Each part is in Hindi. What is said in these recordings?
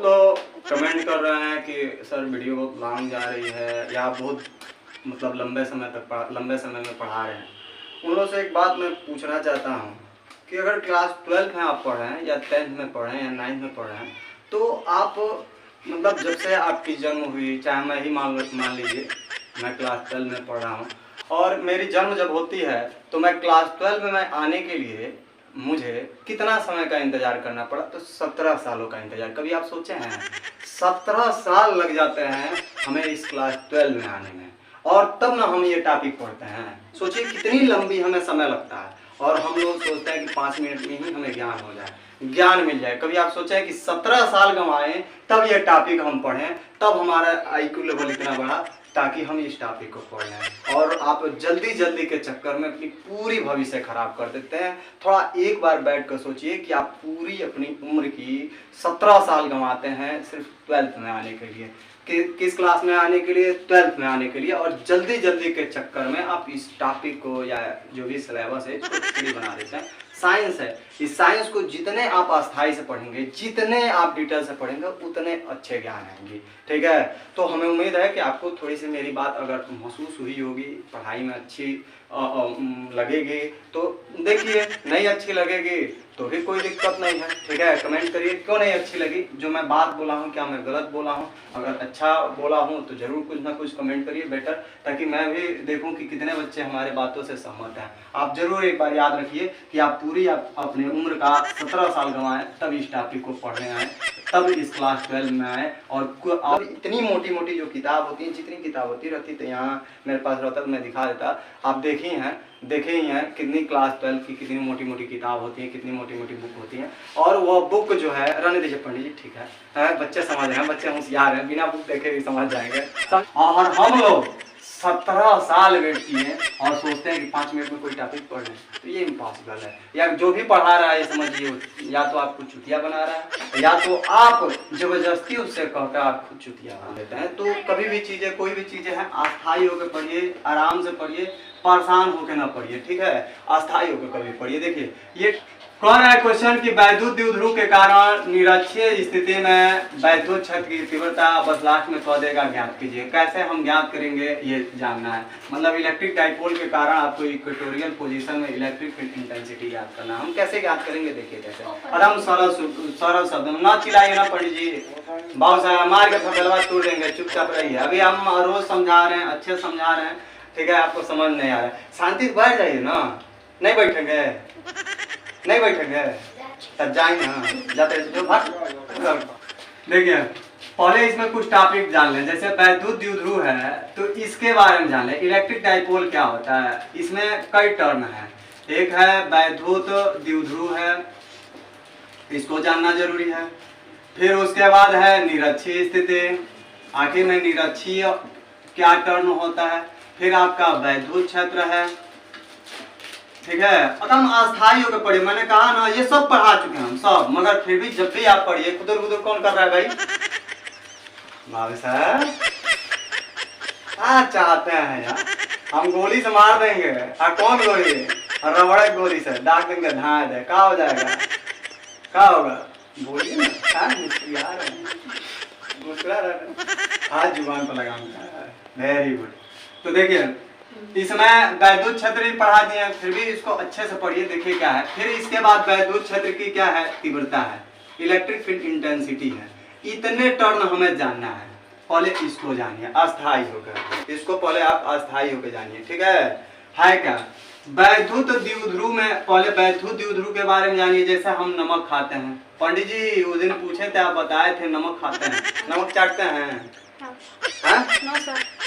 लोग कमेंट कर रहे हैं कि सर वीडियो बहुत लॉन्ग जा रही है या बहुत मतलब लंबे समय में पढ़ा रहे हैं। उन लोगों से एक बात मैं पूछना चाहता हूँ कि अगर क्लास 12 में आप पढ़ रहे हैं या 10th में पढ़ रहे हैं या 9th में पढ़ रहे हैं, तो आप मतलब जब से आपकी जन्म हुई, चाहे मैं ही मान लीजिए मैं क्लास 12 में पढ़ रहा हूँ और मेरी जन्म जब होती है तो मैं क्लास 12 में मैं आने के लिए मुझे कितना समय का इंतजार करना पड़ा? तो 17 सालों का इंतजार। कभी आप सोचे हैं 17 साल लग जाते हैं हमें इस क्लास 12 में आने में, और तब ना हम ये टॉपिक पढ़ते हैं। सोचिए कितनी लंबी हमें समय लगता है और हम लोग सोचते हैं कि 5 मिनट में ही हमें ज्ञान हो जाए, ज्ञान मिल जाए। कभी आप सोचे हैं कि 17 साल गंवाएं तब ये टॉपिक हम पढ़ें, तब हमारा IQ लेवल इतना बढ़ा ताकि हम इस टॉपिक को पढ़ लें, और आप जल्दी के चक्कर में अपनी पूरी भविष्य खराब कर देते हैं। थोड़ा एक बार बैठ कर सोचिए कि आप पूरी अपनी उम्र की 17 साल गंवाते हैं सिर्फ 12th में आने के लिए। किस क्लास में आने के लिए? 12th में आने के लिए। और जल्दी के चक्कर में आप इस टॉपिक को या जो भी सिलेबस है इसको फ्री बना देते हैं। साइंस है, इस साइंस को जितने आप अस्थाई से पढ़ेंगे, जितने आप डिटेल से पढ़ेंगे, उतने अच्छे ज्ञान आएंगे। ठीक है, तो हमें उम्मीद है कि आपको थोड़ी सी मेरी बात अगर महसूस हुई होगी, पढ़ाई में अच्छी लगेगी। तो देखिए, नहीं अच्छी लगेगी तो भी कोई दिक्कत नहीं है। ठीक है, कमेंट करिए क्यों नहीं अच्छी लगी, जो मैं बात बोला हूँ क्या मैं गलत बोला हूँ। अगर अच्छा बोला हूँ तो जरूर कुछ ना कुछ कमेंट करिए बेटर, ताकि मैं भी देखूँ कि कितने बच्चे हमारे बातों से सहमत हैं। आप जरूर एक बार याद रखिए कि आप पूरी अपनी उम्र का 17 साल गंवाएं तब इस टॉपिक को पढ़ने आए, तब इस क्लास 12 में आए। और इतनी मोटी जो किताब होती है, जितनी किताब होती रहती तो यहाँ मेरे पास रहता तो मैं दिखा देता। आप देखे ही हैं कितनी क्लास 12 की कितनी मोटी किताब होती है, कितनी मोटी बुक होती है। और वो बुक जो है, रहने दीजिए पंडित जी, ठीक है, बच्चे समझ रहे हैं, बच्चे होशियार हैं, बिना बुक देखे भी समझ जाएंगे। और हम लोग 17 साल वेट किए और सोचते हैं कि 5 मिनट में कोई टॉपिक पढ़ लें, तो ये इम्पॉसिबल है। या जो भी पढ़ा रहा है ये समझिए, या तो आपको चुतिया बना रहा है, या तो आप जबरदस्ती उससे कहकर आप खुद चुतिया बना लेते हैं। तो कभी भी चीज़ें, कोई भी चीज़ें हैं, अस्थायी होकर पढ़िए, आराम से पढ़िए, परेशान होकर ना पढ़िए। ठीक है, अस्थायी होकर कभी पढ़िए। देखिए ये कौन है क्वेश्चन कि वैद्युत द्विध्रुव के कारण निरक्षीय स्थिति में वैद्युत क्षेत्र की तीव्रता बस लास्ट में कह देगा ज्ञात कीजिए। कैसे हम ज्ञात करेंगे ये जानना है। मतलब इलेक्ट्रिक डाइपोल के कारण आपको इक्वेटोरियल पोजीशन में इलेक्ट्रिक फील्ड इंटेंसिटी ज्ञात करना। हम कैसे ज्ञात करेंगे देखिए कैसे। आराम सरल शब्द ना चिल्लाइए ना पंडित जी, बहुत सारा मार के थपेलवा तोड़ देंगे, चुपचाप रहिए। अभी हम रोज समझा रहे हैं, अच्छे समझा रहे हैं, ठीक है, आपको समझ नहीं आ रहा है, शांति से बैठ जाइए ना। नहीं बैठेंगे तब जाएंगे ना, जाते जो भाग। देखिए पहले इसमें कुछ टॉपिक जान लें। जैसे वैद्युत द्विध्रुव है तो इसके बारे में जान लें। इलेक्ट्रिक डाइपोल क्या होता है, इसमें कई टर्म है। एक है वैद्युत द्विध्रुव है, इसको जानना जरूरी है। फिर उसके बाद है निरक्षीय स्थिति, आखिर में निरक्षीय क्या टर्म होता है। फिर आपका वैद्युत क्षेत्र है। ठीक है, एकदम अस्थायी होकर पढ़िए। मैंने कहा ना ये सब पढ़ा चुके हैं हम सब, मगर फिर भी जब भी आप पढ़िए, खुदर कौन कर रहा है भाई? भाभी साहब क्या चाहते हैं यार, हम गोली से मार देंगे। कौन गोली? रबड़ गोली से दाग देंगे, धाए दे, क्या हो जाएगा? क्या होगा? बोलिए ना, क्या मुस्कुरा रहे हैं? आज जुबान पर लगाऊंगा। Very good. तो देखिए इसमें वैद्युत क्षेत्र भी पढ़ा दिए, फिर भी इसको अच्छे से पढ़िए। देखिए क्या है, फिर इसके बाद वैद्युत क्षेत्र की क्या है? तीव्रता है, इलेक्ट्रिक फील्ड इंटेंसिटी है। इतने टर्म हमें जानना है। पहले इसको जानिए अस्थायी होकर, इसको पहले आप अस्थायी होकर जानिए। ठीक है क्या? वैद्युत द्विध्रुव में पहले वैद्युत द्विध्रुव के बारे में जानिए। जैसे हम नमक खाते हैं, पंडित जी उस दिन पूछे थे, आप बताए थे नमक खाते हैं, नमक चाटते हैं?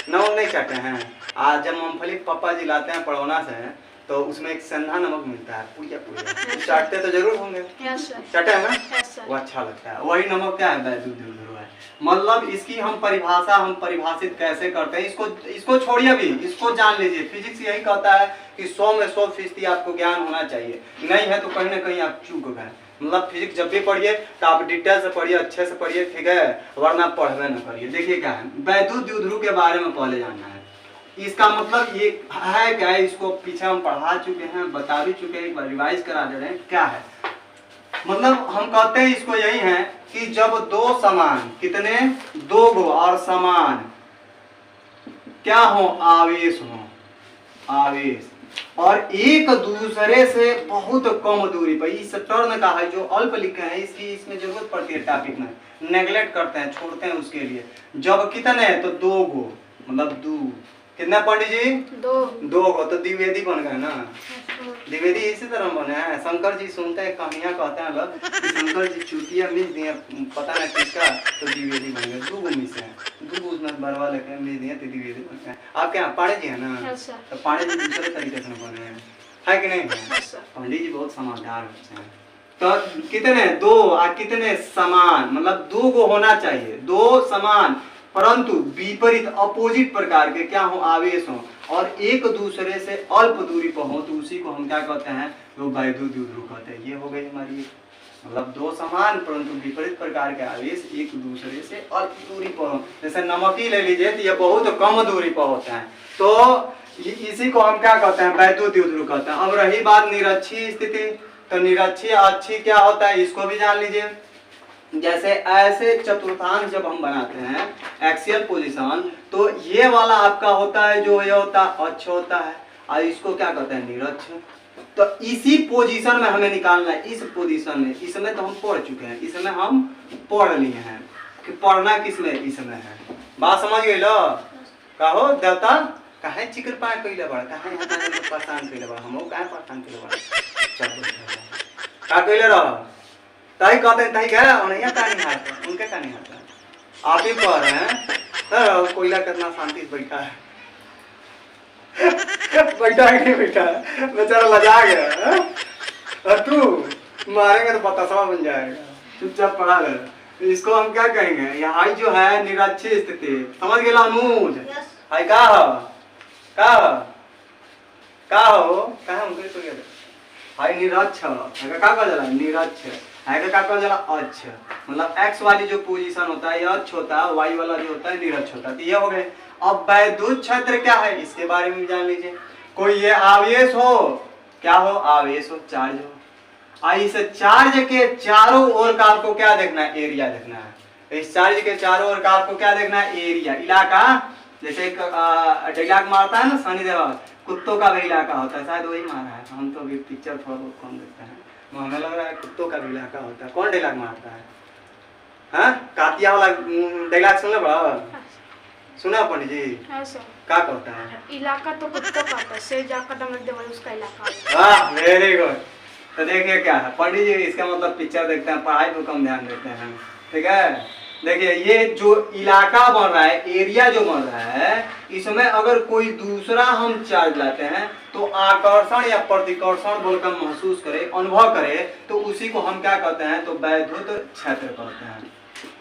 नमक नहीं चाटते हैं। आज जब मूंगफली पापा जी लाते हैं पड़ौना से, तो उसमें एक संधा नमक मिलता है, पूजा चाटते तो जरूर होंगे। चाटे हैं ना? वो अच्छा लगता है। वही नमक क्या है? वैद्युत द्विध्रुव है। मतलब इसकी हम परिभाषित कैसे करते हैं, इसको छोड़िए, अभी इसको जान लीजिए। फिजिक्स यही कहता है कि 100 में 100% आपको ज्ञान होना चाहिए, नहीं है तो कहीं ना कहीं आप चूक गए। मतलब फिजिक्स जब भी पढ़िए तो आप डिटेल से पढ़िए, अच्छे से पढ़िए, ठीक है, वरना पढ़वे न करिए। देखिए क्या है, वैद्युत द्विध्रुव के बारे में पहले जानना है। इसका मतलब ये है क्या है, इसको पीछे हम पढ़ा चुके हैं, बता भी चुके हैं, एक बार रिवाइज करा दे रहे हैं। क्या है मतलब हम कहते हैं इसको यही है कि जब दो समान, कितने, दो गो और समान क्या हो, आवेश हो, आवेश, और एक दूसरे से बहुत कम दूरी पर, इस टर्न का है जो अल्प लिखे हैं इसकी इसमें जरूरत पड़ती है टॉपिक में, नेगलेक्ट करते हैं, छोड़ते हैं उसके लिए। जब कितने, तो दो गो, मतलब दो, कितना पंडित जी, दो गो, तो द्विवेदी बन गए ना। द्विवेदी इसी तरह बने हैं। शंकर जी सुनते हैं कहानियां, कहते हैं लोग शंकर जी चुटिया मिस दिए पता नहीं किसका, तो द्विवेदी बन गए। दो गो मिस है, दो गो उसमें बरवा लेके मिस दिए तो द्विवेदी बन गए। आप क्या पाड़े जी है ना, तो पाड़े जी दूसरे तरीके से बने है कि नहीं? पंडित जी बहुत समझदार होते हैं। तो कितने, दो और कितने समान, मतलब दो गो होना चाहिए, दो समान परंतु विपरीत अपोजिट प्रकार के क्या हो, आवेश हो, और एक दूसरे से अल्प दूरी पर हो, तो उसी को हम क्या कहते हैं, वो वैद्युत द्विध्रुव कहते हैं। ये हो गई हमारी, मतलब दो समान परंतु विपरीत प्रकार के आवेश एक दूसरे से अल्प दूरी पर हो। जैसे नमक ही ले लीजिए तो ये बहुत कम दूरी पर होते हैं, तो इसी को हम क्या कहते हैं, वैद्युत द्विध्रुव कहते हैं। अब रही बात निरक्षीय स्थिति, तो निरक्षीय अक्षीय क्या होता है इसको भी जान लीजिए। जैसे ऐसे चतुर्थांश जब हम बनाते हैं एक्सियल पोजीशन, तो ये वाला आपका होता है जो ये होता है अक्ष होता है, और इसको क्या कहते हैं, निरक्ष। तो इसी पोजीशन में हमें निकालना है, इस पोजीशन में। इसमें तो हम पढ़ चुके हैं, इसमें हम पढ़ लिए हैं कि पढ़ना किसमें, इसमें है। बात समझ गई लो? कहो देवता काहे चिकर पाए कइले बड़ा, काहे परेशान कइले बड़ा, हमहु काहे परेशान कइले बड़ा, चल का कइले रह, ताई कहते हैं ताई गया और यहाँ का नहीं हारता, उनके का नहीं हारता। आप ही कह रहे हैं तो कोयला कितना शांति से बैठा है बैठा है नहीं बैठा है, बेचारा लजा गया है? और तू मारेंगे तो बतासा बन जाएगा, चुपचाप पड़ा रहे। इसको हम क्या कहेंगे, यहाँ जो है निरक्षीय स्थिति, समझ गए अनुज? हाय का हो का हो का हो का हम तो गया हाय निरक्ष का कर जला, निरक्ष है का कर जला अक्ष, मतलब एक्स वाली जो पोजीशन होता है ये अक्ष होता है, वाई वाला जो होता है निरक्ष होता है। तो ये हो गए। अब वैद्युत क्षेत्र क्या है इसके बारे में जान लीजिए। कोई ये आवेश हो, क्या हो, आवेश हो, चार्ज हो, इस चार्ज के चारों ओर का आपको क्या देखना है, एरिया देखना है। इस चार्ज के चारों ओर का आपको क्या देखना है, एरिया, इलाका। जैसे एक डायलॉग मारता है ना सनी देओल, कुत्तों का भी इलाका होता है, शायद वही मारा है। हम तो अभी पिक्चर थोड़ा बहुत कम देखते हैं, हमें लग रहा है कुत्तों का भी इलाका होता है। कौन डायलॉग मारता है? हाँ, कातिया वाला डायलॉग सुन लो, सुना पंडित जी? हाँ सर। क्या कहता है? इलाका तो कुत्तों का होता है, से जाकर दमक देवल उसका इलाका है। वाह, वेरी गुड। तो देखिए क्या है पंडित जी, इसका मतलब पिक्चर देखते हैं, पढ़ाई पर कम ध्यान देते हैं, ठीक है। देखिए ये जो इलाका बन रहा है, एरिया जो बन रहा है, इसमें अगर कोई दूसरा हम चार्ज लाते हैं तो आकर्षण या प्रतिकर्षण बोलकर महसूस करे, अनुभव करे, तो उसी को हम क्या कहते हैं, तो वैद्युत क्षेत्र कहते हैं।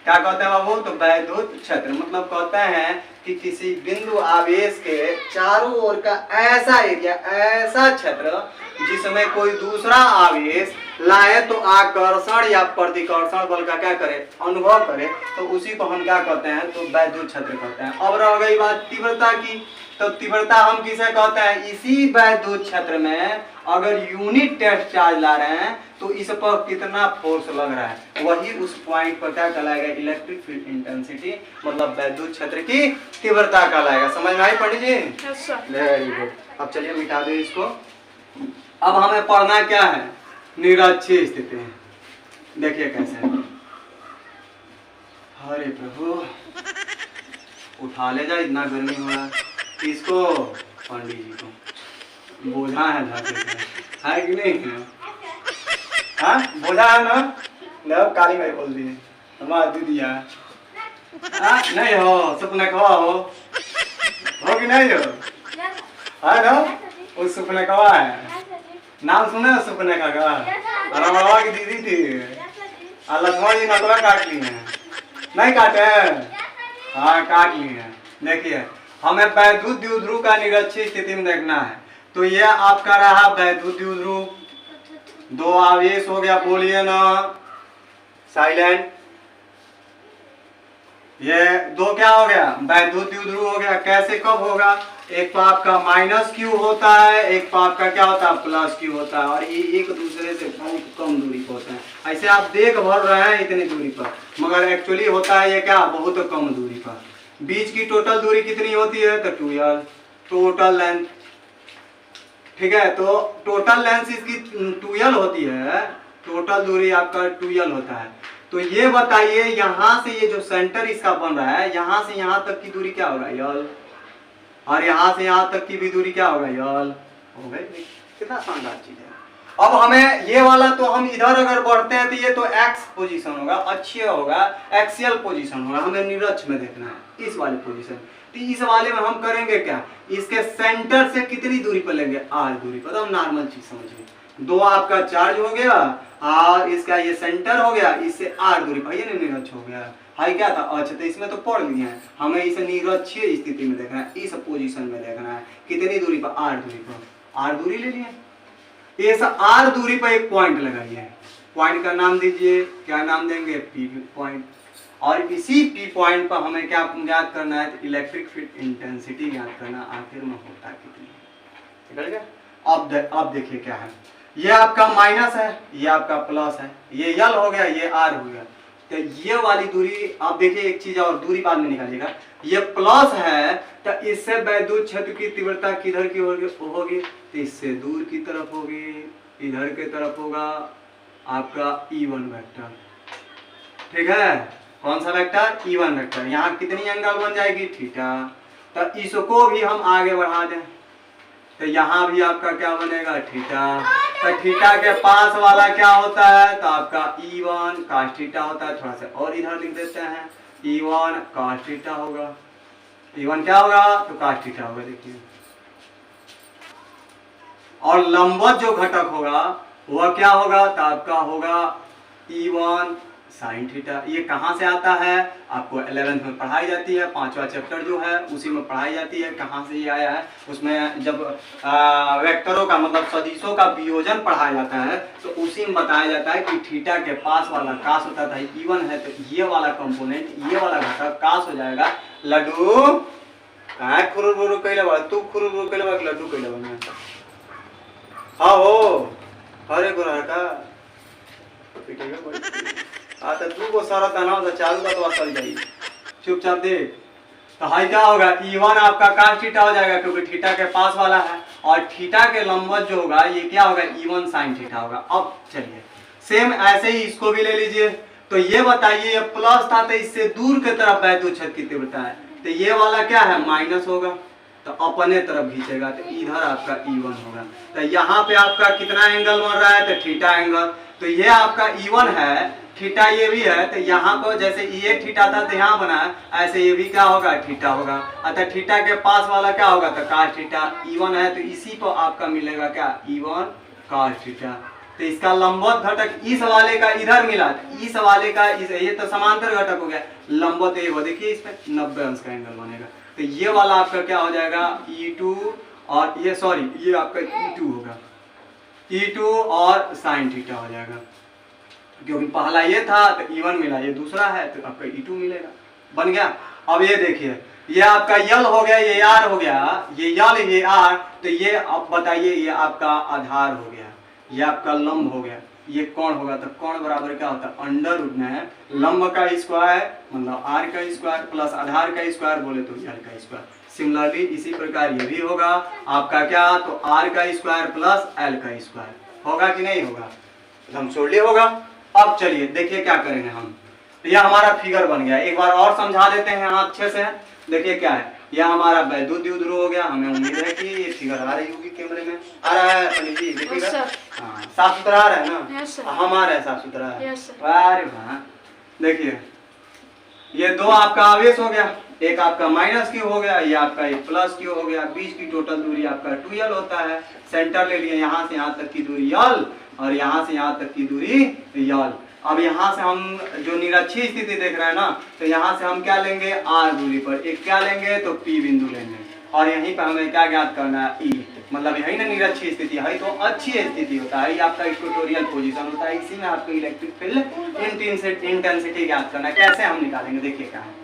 क्या कहते हैं बाबू? तो वैद्युत क्षेत्र मतलब कहते हैं कि किसी बिंदु आवेश के चारों ओर का ऐसा एरिया, ऐसा क्षेत्र जिसमें कोई दूसरा आवेश लाए तो आकर्षण या प्रतिकर्षण बल का क्या करे, अनुभव करे, तो उसी को हम क्या कहते हैं, तो वैद्युत क्षेत्र कहते हैं। अब रह गई बात तीव्रता की, तो तीव्रता हम किसे कहते हैं, इसी वैद्युत क्षेत्र में अगर यूनिट टेस्ट चार्ज ला रहे हैं तो इस पर कितना फोर्स लग रहा है, वही उस पॉइंट पर क्या कहलाएगा, इलेक्ट्रिक फील्ड इंटेंसिटी, मतलब वैद्युत क्षेत्र की तीव्रता कहलाएगा। समझ में आई पंडित जी? Very good. अब चलिए मिटा दो इसको। अब हमें पढ़ना क्या है, निरक्षीय स्थिति। देखिए कैसे, अरे प्रभु उठा ले जा, इतना गर्मी हो रहा है। इसको पंडित जी को बोझा है कि नहीं है? हाँ बोझा है ना, नहीं काली माई बोल दी हमारा दीदी है। हाँ नहीं हो, सपने कवा हो कि नहीं हो? है ना, उस सपने कवा है, नाम सुने सपने का? रमणवा की दीदी थी, लक्ष्मण जी नकला काट ली है, नहीं काटे? हाँ काट ली है। देखिए हमें वैद्युत द्विध्रुव का निरक्षीय स्थिति में देखना है, तो यह आपका रहा वैद्युत द्विध्रुव। दो आवेश हो गया, बोलिए ना, साइलेंट। ये दो क्या हो गया, वैद्युत द्विध्रुव हो गया। कैसे कब होगा, एक तो आपका माइनस क्यू होता है, एक तो आपका क्या होता है, प्लस क्यू होता है, और ये एक दूसरे से बहुत कम दूरी पर होते हैं। ऐसे आप देख भर रहे हैं इतनी दूरी पर, मगर एक्चुअली होता है ये क्या, बहुत कम दूरी पर। बीच की टोटल दूरी कितनी होती है, तो 2l टोटल लेंथ, ठीक है। तो टोटल लेंथ इसकी 2l होती है, टोटल दूरी आपका 2l होता है। तो ये बताइए यहाँ से ये जो सेंटर इसका बन रहा है, यहाँ से यहाँ तक की दूरी क्या होगा, यल, और यहाँ से यहाँ तक की भी दूरी क्या होगा, यल। हो गई, कितना शानदार चीज है। अब हमें ये वाला, तो हम इधर अगर बढ़ते हैं तो ये तो एक्स पोजीशन होगा, अक्षीय होगा, एक्सियल पोजीशन होगा, हमें निरक्ष में देखना है इस वाली पोजीशन। तो इस वाले में हम करेंगे क्या, इसके सेंटर से कितनी दूरी पर लेंगे, आर दूरी पर। तो हम नॉर्मल चीज समझिए, दो आपका चार्ज हो गया और इसका ये सेंटर हो गया, इससे आर दूरी पर, ये निरक्ष हो गया। हाई क्या था, अच्छा, तो इसमें तो पढ़ लिए हैं, हमें इसे निरक्षीय स्थिति में देखना है, इस पोजीशन में देखना है, कितनी दूरी पर, आर दूरी पर। आर दूरी ले लिए, इस आर दूरी पर एक पॉइंट लगाइए, पॉइंट का नाम दीजिए, क्या नाम देंगे, पी पॉइंट। और इसी पी पॉइंट पर हमें क्या ज्ञात करना है, तो इलेक्ट्रिक फील्ड इंटेंसिटी ज्ञात करना, आखिर में होता कितनी है, ठीक है। अब देखिए क्या है, ये आपका माइनस है, ये आपका प्लस है, ये यल हो गया, ये आर हो गया। तो ये वाली दूरी आप देखिए, एक चीज और, दूरी बाद में निकालिएगा, ये प्लस है तो इससे वैद्युत क्षेत्र की तीव्रता किधर की होगी, तो इससे दूर की तरफ होगी, इधर के तरफ होगा आपका E1 वेक्टर, ठीक है। कौन सा वेक्टर, E1 वेक्टर। यहाँ कितनी एंगल बन जाएगी, थीटा। तो इसको भी हम आगे बढ़ा दें, तो यहाँ भी आपका क्या बनेगा, थीटा। तो थीटा के पास वाला क्या होता है, तो आपका E1 cos थीटा होता है। थोड़ा सा और इधर लिख देते हैं, E1 cos थीटा होगा, E1 क्या होगा, तो cos थीटा होगा, देखिए। और लंबवत जो घटक होगा वह क्या होगा, तो आपका होगा E1 sin थीटा। ये कहाँ से आता है, आपको 11th में पढ़ाई जाती है, 5वां चैप्टर जो है उसी में पढ़ाई जाती है। कहाँ से ये आया है, उसमें जब वेक्टरों का मतलब सदिशों का वियोजन पढ़ाया जाता है तो उसी में बताया जाता है कि थीटा के पास वाला कास होता था E1 है, तो ये वाला कंपोनेंट, ये वाला घटक कास हो जाएगा। लड्डू कहाँ खुरुर कैले बा, तू खुरुर कैले बा, लड्डू कैले बा, हाँ हो, अरे गुरु का तो तू को सारा तनाव तो चालू का तो असल जाइए, चुपचाप देख। तो हाई क्या होगा, E1 आपका cos थीटा हो जाएगा, क्योंकि थीटा के पास वाला है, और थीटा के लंबवत जो होगा ये क्या होगा, E1 sin थीटा होगा। अब चलिए सेम ऐसे ही इसको भी ले लीजिए। तो ये बताइए, ये प्लस था तो इससे दूर की तरफ वैद्युत क्षेत्र की तीव्रता है, तो ये वाला क्या है, माइनस होगा, तो अपने तरफ खींचेगा, तो इधर आपका E1 होगा। तो यहाँ पे आपका कितना एंगल बन रहा है, तो थीटा एंगल। तो ये आपका E1 है, थीटा ये भी है, तो यहाँ पर जैसे ये थीटा था तो यहाँ बना है, ऐसे ये भी क्या होगा, थीटा होगा। अतः थीटा के पास वाला क्या होगा, तो cos थीटा। E1 है तो इसी को आपका मिलेगा क्या, E1 cos थीटा। तो इसका लंबवत घटक इस वाले का इधर मिला, इस वाले का इस, ये तो समांतर घटक हो गया, लंबवत एक हो, देखिए इसमें 90 अंश का एंगल बनेगा। तो ये वाला आपका क्या हो जाएगा, E2, और ये सॉरी ये आपका E2 होगा, E2 और sin थीटा हो जाएगा, क्योंकि पहला ये था तो E1 मिला, ये दूसरा है तो आपका E2 मिलेगा, बन गया। अब ये देखिए, ये आपका यल हो गया, ये आर हो गया, ये यल ये आर। तो ये अब बताइए, ये आपका आधार हो गया, ये आपका लंब हो गया, ये कोण होगा। तो कोण बराबर क्या होता है, अंडर रूट में लंब का स्क्वायर मतलब आर का स्क्वायर प्लस आधार का स्क्वायर बोले तो यल का स्क्वायर। सिमिलरली इसी प्रकार ये भी होगा आपका क्या, तो आर का स्क्वायर प्लस एल का स्क्वायर होगा कि नहीं होगा, एकदम सोल्डी होगा। अब चलिए देखिए क्या करेंगे हम, यह हमारा फिगर बन गया। एक बार और समझा देते हैं अच्छे से, देखिए क्या है, यह हमारा वैद्युत द्विध्रुव हो गया। हमें उम्मीद है कि ये फिगर आ रही होगी, कैमरे में आ रहा है पंडित जी, देखिएगा। हाँ, साफ सुथरा आ रहा है ना, हम आ रहे हैं साफ सुथरा। अरे वाह, देखिए ये दो आपका आवेश हो गया, एक आपका माइनस क्यू हो गया, ये आपका एक प्लस क्यू हो गया। बीच की टोटल दूरी आपका 2l होता है। सेंटर ले लिए, यहाँ से यहाँ तक की दूरी यल और यहाँ से यहाँ तक की दूरी यल। अब यहाँ से हम जो निरक्षीय स्थिति देख रहे हैं ना, तो यहाँ से हम क्या लेंगे, आर दूरी पर एक क्या लेंगे, तो पी बिंदु लेंगे, और यहीं पर हमें क्या ज्ञात करना है, ई। मतलब यही ना निरक्षीय स्थिति है, तो अच्छी स्थिति होता है, ये आपका इक्वेटोरियल पोजीशन होता है। इसी में आपको इलेक्ट्रिक फील्ड इंटेंसिटी ज्ञात करना है। कैसे हम निकालेंगे, देखिए क्या है,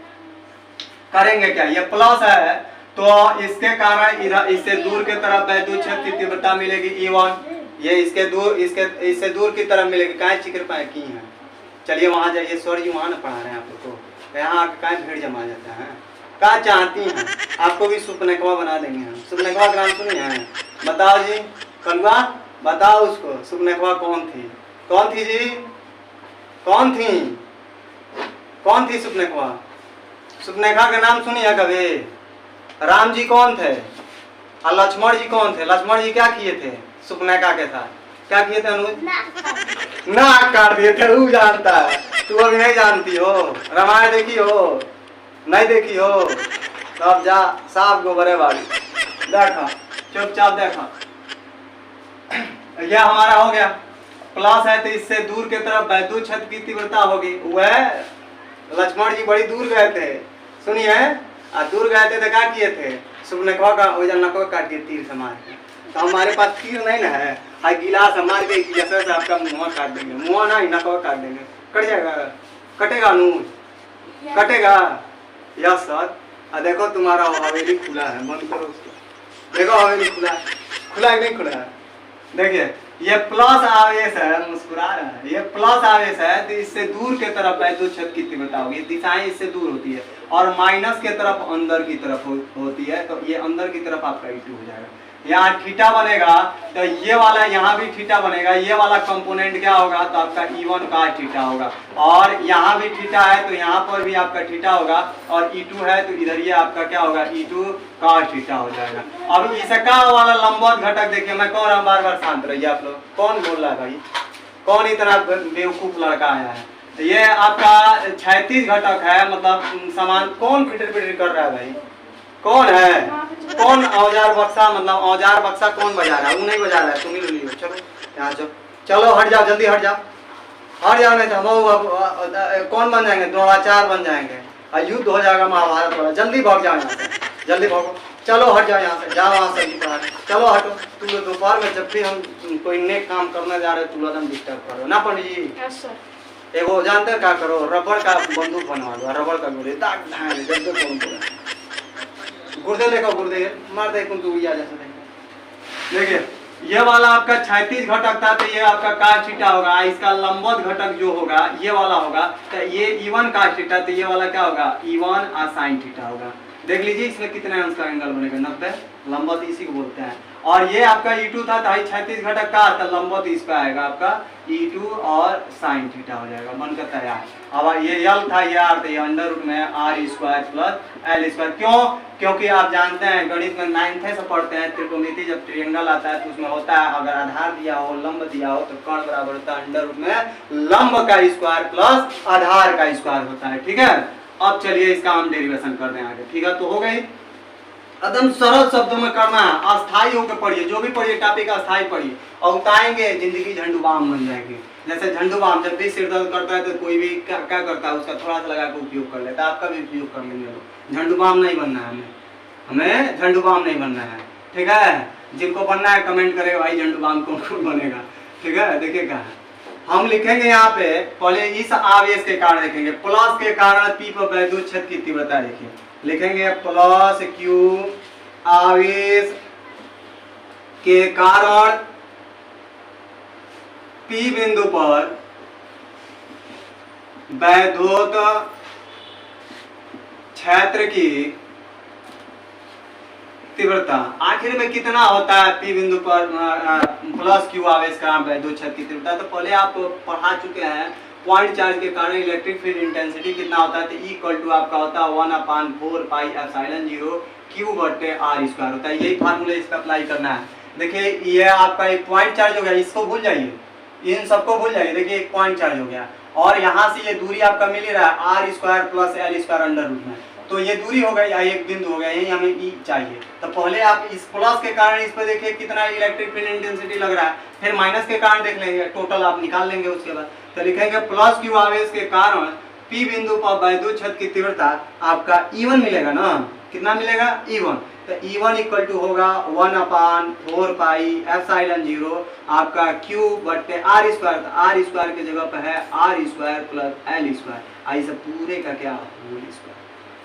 करेंगे क्या, ये प्लस है तो इसके कारण इधर इससे दूर के तरफ वैद्युत क्षेत्र की तीव्रता मिलेगी E1, ये इससे दूर की तरफ मिलेगी। काय चिकर पाए की है, चलिए वहाँ जाइए, सर जी वहाँ ना पढ़ा रहे हैं आप लोग को, यहाँ आके काय भीड़ जमा जाता है। क्या चाहती हैं, आपको भी सुपनेकवा बना देंगे हम। सुपनेकवा का नाम सुनी है? बताओ जी, कलुआ बताओ उसको, सुपनेकवा कौन थी? कौन थी जी? कौन थी? कौन थी सुपनेकवा? सुपनेखा का नाम सुनी है कभी? राम जी कौन थे और लक्ष्मण जी कौन थे? लक्ष्मण जी क्या किए थे सुपनेखा के साथ? क्या किए थे अनुज? नाक काट दिए थे। तू जानता है, तू अभी नहीं जानती हो, रामायण देखी हो? नहीं देखी हो? तो अब जा साफ गोबरे वाली देखा, चुपचाप देखा। यह हमारा हो गया प्लस है, तो इससे दूर के तरफ वैद्युत क्षेत्र की तीव्रता होगी। वह लक्ष्मण जी बड़ी दूर गए थे, सुनिए, दूर गए थे तो क्या किए थे? सुपनेखवा का वजह नकवा काट के तीर से मार के। तो हमारे पास तीर नहीं ना है, हाई गिलास मार के जैसे से आपका मुँह काट देंगे, मुँह ना ही नकवा काट देंगे। कट जाएगा? कटेगा अनुज? कटेगा? Yes sir. देखो तुम्हारा हवेली खुला है, बंद करो उसको। देखो हवेली खुला है, खुला है नहीं खुला है? देखिए ये प्लस आवेश है, मुस्कुरा रहा है, ये प्लस आवेश है तो इससे दूर के तरफ वैद्युत क्षेत्र की तीव्रता होगी, दिशाएं इससे दूर होती है, और माइनस के तरफ अंदर की तरफ होती है, तो ये अंदर की तरफ आपका E2 हो जाएगा। यहाँ थीटा बनेगा तो ये वाला यहाँ भी थीटा बनेगा, ये वाला कंपोनेंट क्या होगा? तो आपका E1 का थीटा होगा, और यहाँ भी थीटा है तो यहाँ पर भी आपका थीटा होगा, और E2 है तो इधर ये आपका क्या होगा? E2 का थीटा हो जाएगा। अब इसका वाला लंबवत घटक देखिए, मैं कह रहा हूँ बार बार शांत रहिए आप लोग। कौन बोल रहा है भाई? कौन इतना बेवकूफ लड़का आया है? ये आपका क्षैतिज घटक है, मतलब समान। कौन पिटर पिटर कर रहा है भाई? कौन है? कौन औजार बक्सा, मतलब औजार बक्सा कौन बजा रहा है? वो नहीं बजा रहा है, तुम ही लियो। चलो यहाँ चलो, चलो हट जाओ, जल्दी हट जाओ, हट जाओ, नहीं तो हम कौन बन जाएंगे? द्रोणाचार्य बन जाएंगे, युद्ध हो जाएगा महाभारत वाला। जल्दी भाग जाओ यहाँ से, जल्दी भागो, चलो हट जाओ यहाँ से, जाओ वहाँ से पढ़ा, चलो हटो। तुम दोपहर में जब भी हम कोई नेक काम करने जा रहे हो तुम लोग डिस्टर्ब करो ना पंडित जी। Yes sir. एगो जानते क्या करो, रबड़ का बंदूक बनवा दो, रबड़ का गोली दाग धाग जब तक कौन बोले गुर्दे देखो, गुर्दे मार दे कुन तू या जैसे देखिए। ये वाला आपका क्षैतिज घटक था तो ये आपका cos थीटा होगा, इसका लंबवत घटक जो होगा ये वाला होगा, तो ये E1 cos थीटा, तो ये वाला क्या होगा? E1 sin थीटा होगा। देख लीजिए इसमें कितने अंश का एंगल बनेगा? 90। लंबवत इसी को बोलते हैं। और ये आपका E2 था तो क्षैतिज घटक का लंबवत इस पे आएगा आपका E2 और sin थीटा हो जाएगा, बनकर तैयार। अब ये L था, ये R था, ये अंडर रूट में R² प्लस L²। क्यों? क्योंकि आप जानते हैं गणित में 9th से पढ़ते हैं, त्रिकोणमिति जब ट्रायंगल आता है तो उसमें होता है अगर आधार दिया हो, लंब दिया हो, तो कर्ण बराबर होता है अंडर रूट में लंब का स्क्वायर प्लस आधार का स्क्वायर होता है। ठीक है, अब चलिए इसका हम डेरिवेशन कर दें आगे। ठीक है, तो हो गई। एकदम सरल शब्दों में करना है, अस्थायी होकर पढ़िए, जो भी पढ़िए टॉपिक अस्थायी पढ़िए, और उतारेंगे जिंदगी झंडूबाम बन जाएगी। जैसे झंडूबाम जब भी सिर दर्द करता है तो कोई भी क्या करता है, उसका थोड़ा सा लगा के उपयोग कर लेता है, आपका भी उपयोग कर लेंगे। झंडूबाम नहीं बनना है हमें झंडूबाम नहीं बनना है। ठीक है, जिनको बनना है कमेंट करेगा भाई झंडूबाम कौन कौन बनेगा। ठीक है, देखिए क्या है, हम लिखेंगे यहाँ पे पहले इस आवेश के कारण लिखेंगे, प्लस के कारण P पर वैद्युत क्षेत्र की तीव्रता लिखिए, लिखेंगे प्लस Q आवेश के कारण P बिंदु पर वैद्युत क्षेत्र की तीव्रता। आखिर में कितना होता है P बिंदु पर प्लस Q आवेश का वैद्युत क्षेत्र की तीव्रता? तो पहले आप पढ़ा चुके हैं, पॉइंट चार्ज के कारण इलेक्ट्रिक फील्ड इंटेंसिटी कितना होता है? तो E इक्वल टू आपका होता है 1/4 पाई एप्सिलॉन 0 Q बटे R² होता है। यही फार्मूला इसका अप्लाई करना है। देखिए ये आपका एक पॉइंट चार्ज हो गया, इसको भूल जाइए, इन सबको भूल जाइए। देखिए एक पॉइंट चार्ज हो गया, और यहाँ से ये दूरी आपका मिल ही रहा है R² plus L² under root में, तो ये दूरी हो गई, एक बिंदु हो गया, यही हमें E चाहिए। तो पहले आप इस प्लस के कारण इस पर देखिए कितना इलेक्ट्रिक फील्ड इंटेंसिटी लग रहा है, फिर माइनस के कारण देख लेंगे, टोटल आप निकाल लेंगे। उसके बाद तो लिखेंगे प्लस Q आवेश के कारण P बिंदु पर वैद्युत क्षेत्र की तीव्रता आपका E1 मिलेगा ना, कितना मिलेगा? E1। तो E1 इक्वल टू होगा 1/4 पाई एप्सिलॉन 0 आपका Q बटे R², तो R² की जगह पर है R² प्लस L², आई सब पूरे का क्या होल स्क्वायर,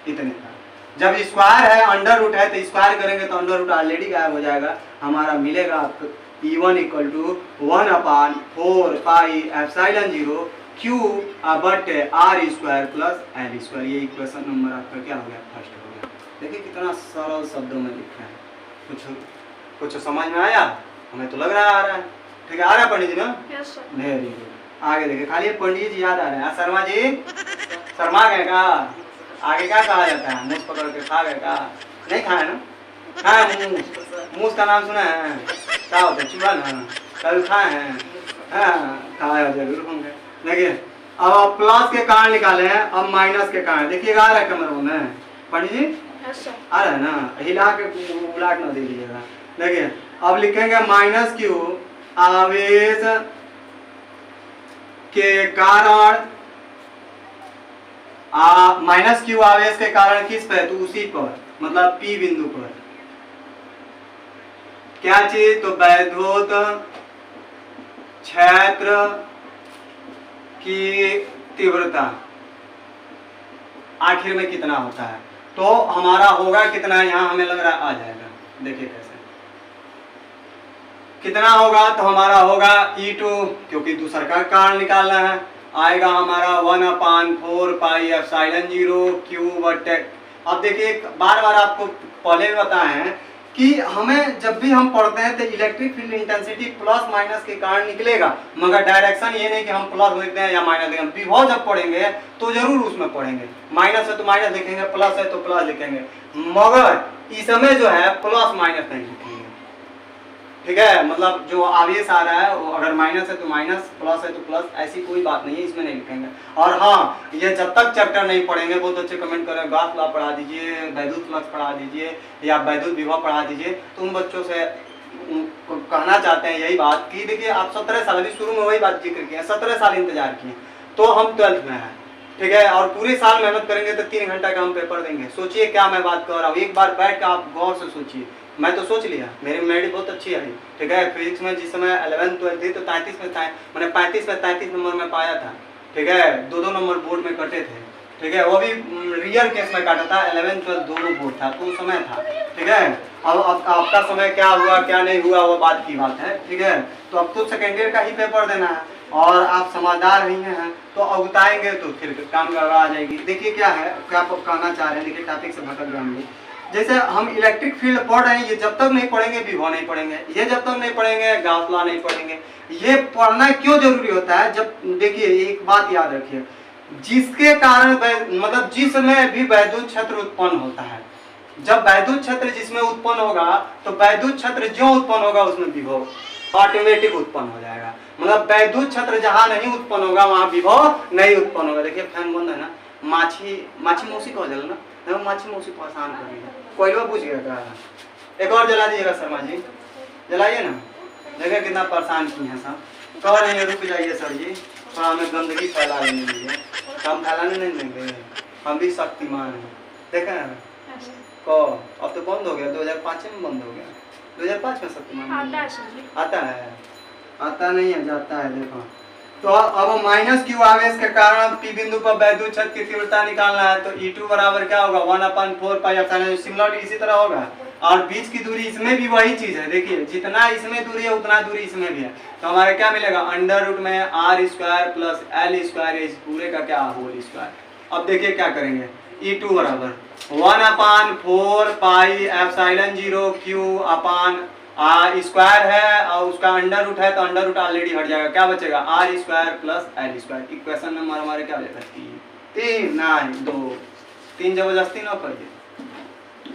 इतने का। जब स्क्वायर है अंडर रूट है तो स्क्वायर करेंगे तो अंडर रूट ऑलरेडी गायब हो जाएगा, हमारा मिलेगा आपको E1 equal to 1/4πε0 Q but R square plus L square. ये इक्वेशन नंबर आपका क्या हो गया, फर्स्ट हो गया। देखिए कितना सरल शब्दों में लिखा है। कुछ समझ में आया? हमें तो लग रहा है आ रहा है। ठीक है, आ रहा है पंडित जी ना? Yes sir. Very good. आगे देखिए, खाली पंडित जी याद आ रहे हैं। शर्मा जी शर्मा गए का? आगे क्या कहा जाता है? मूस पकड़ के खा गए का? नहीं खाया ना? खाया मूस का नाम सुना है? क्या होता है, चूड़ा ना? कल खाए हैं? हाँ खाया जरूर होंगे। देखिए अब आप प्लस के कारण निकाले हैं, अब माइनस के कारण। देखिएगा आ रहा है कैमरा में पंडित जी? Yes sir. आ रहा है ना? हिला के उलाट ना दे दीजिएगा। देखिए अब लिखेंगे माइनस क्यू आवेश के कारण, माइनस क्यू आवेश के कारण किस पे? तो उसी पर, मतलब पी बिंदु पर। क्या चीज? तो वैद्युत क्षेत्र की तीव्रता आखिर में कितना होता है? तो हमारा होगा कितना, यहाँ हमें लग रहा है आ जाएगा। देखिए कैसे कितना होगा, तो हमारा होगा E2, क्योंकि दूसरा का कारण निकालना है, आएगा हमारा 1/4πε0 Q बटे। अब देखिए बार बार आपको पहले भी बताए हैं कि हमें जब भी हम पढ़ते हैं तो electric field intensity plus minus के कारण निकलेगा, मगर डायरेक्शन ये नहीं कि हम प्लस लिखते हैं या माइनस लिखेंगे। विभव जब पढ़ेंगे तो जरूर उसमें पढ़ेंगे, माइनस है तो माइनस लिखेंगे, प्लस है तो प्लस लिखेंगे, मगर इसमें जो है प्लस माइनस नहीं लिखेंगे। ठीक है, मतलब जो आवेश आ रहा है वो अगर माइनस है तो माइनस, प्लस है तो प्लस, ऐसी कोई बात नहीं है, इसमें नहीं लिखेंगे। और हाँ, ये जब तक चैप्टर नहीं पढ़ेंगे, बहुत अच्छे कमेंट करें, गाउस लॉ पढ़ा दीजिए, वैद्युत फ्लक्स पढ़ा दीजिए या वैद्युत विभव पढ़ा दीजिए, तो उन बच्चों से कहना चाहते हैं यही बात कि देखिए आप 17 साल, अभी शुरू में वही बात जिक्र किया, 17 साल इंतजार किए, तो हम 12th में हैं। ठीक है, और पूरे साल मेहनत करेंगे तो 3 घंटा का हम पेपर देंगे। सोचिए क्या मैं बात कर रहा हूँ, एक बार बैठ कर आप गौर से सोचिए। मैं तो सोच लिया, मेरी मेरिट बहुत अच्छी आई। ठीक है, फिजिक्स में जिस समय 11th 12th थी तो 33 में था, मैंने 35 में 33 नंबर में पाया था। ठीक है, 2-2 नंबर बोर्ड में कटे थे। ठीक है, वो भी रियल केस में काटा था, 11th 12th दोनों बोर्ड था, तो उस समय था। ठीक है, अब आपका समय क्या हुआ क्या नहीं हुआ वो बात की बात है। ठीक है, तो अब तो सेकेंड ईयर का ही पेपर देना है और आप समझदार नहीं हैं तो अगुताएंगे तो फिर काम गड़बड़ा आ जाएगी। देखिए क्या है, क्या कहना चाह रहे हैं, देखिए टॉपिक से भटक जाएंगे। जैसे हम इलेक्ट्रिक फील्ड पढ़ रहे हैं, ये जब तक नहीं पढ़ेंगे विभव नहीं पढ़ेंगे, ये जब तक नहीं पढ़ेंगे गाउस लॉ नहीं पढ़ेंगे। ये पढ़ना क्यों जरूरी होता है? जब देखिए एक बात याद रखिए, जिसके कारण मतलब जिसमें भी वैद्युत क्षेत्र उत्पन्न होता है, जब वैद्युत क्षेत्र जिसमें उत्पन्न होगा तो वैद्युत क्षेत्र जो उत्पन्न होगा उसमें विभव ऑटोमेटिक उत्पन्न हो जाएगा। मतलब वैद्युत क्षेत्र जहां नहीं उत्पन्न होगा वहां विभव नहीं उत्पन्न होगा। देखिए फैन बंद है ना, माछी मौसी को जल ना, नहीं माछी मौसी को आसान करेगा, कोयला पूछ गया क्या? एक और जला दीजिएगा शर्मा जी, जलाइए ना। देखिए कितना परेशान किए हैं सब, कह रहे हैं रुक जाइए सर जी, थोड़ा हमें गंदगी फैला नहीं दीजिए, हम फैलाने नहीं देंगे, हम भी शक्तिमान हैं। देखे ना को अब तो बंद हो गया, 2005 में बंद हो गया, 2005 में शक्तिमान आता नहीं है, जाता है। देखो तो अब माइनस क्यू आवेश के कारण पी बिंदु पर वैद्युत क्षेत्र की तीव्रता निकालना है, तो E2 बराबर क्या होगा 1/4πε0। सिमिलरली इसी तरह होगा, और बीच की दूरी इसमें भी वही चीज है। देखिए जितना इसमें दूरी है उतना दूरी इसमें भी है, तो हमारे क्या मिलेगा √ में R² प्लस L² इस पूरे का क्या होल स्क्वायर। अब देखिए क्या करेंगे, E2 बराबर 1/4πε0 Q स्क्वायर है और उसका √ है, तो √ ऑलरेडी हट जाएगा, क्या बचेगा R² plus L²। Equation number हमारे क्या बचेगा 3 नहीं 2, 3 जबरदस्ती ना करिए,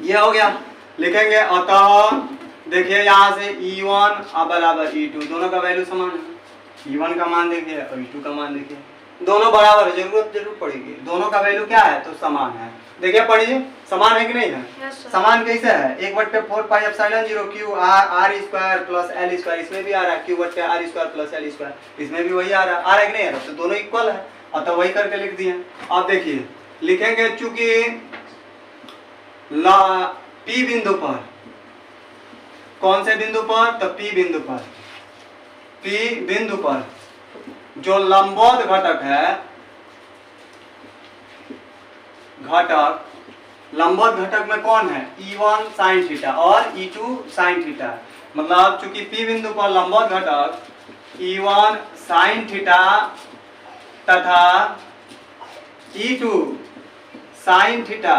ये हो गया। लिखेंगे अतः देखिए यहाँ से E1 बराबर E2, दोनों का वैल्यू समान है। E1 का मान देखिए और E2 का मान देखिए, दोनों बराबर है, जरूर पड़ेगी, दोनों का वैल्यू क्या है तो समान है। देखिए पढ़िए समान है कि नहीं है? समान कैसे है, 1/4πε0 Q R² प्लस L², इसमें भी आ रहा है Q बटे R² प्लस L², इसमें भी वही आ रहा है कि नहीं आ रहा, तो दोनों इक्वल है, अतः वही करके लिख दिए। अब देखिए लिखेंगे चूंकि P बिंदु पर, कौन से बिंदु पर, तो P बिंदु पर, P बिंदु पर जो लंबवत घटक है, लंबवत घटक में कौन है E1 sin थीटा और E2 sin थीटा, मतलब चूंकि P बिंदु पर लंबवत घटक E1 sin थीटा तथा E2 sin थीटा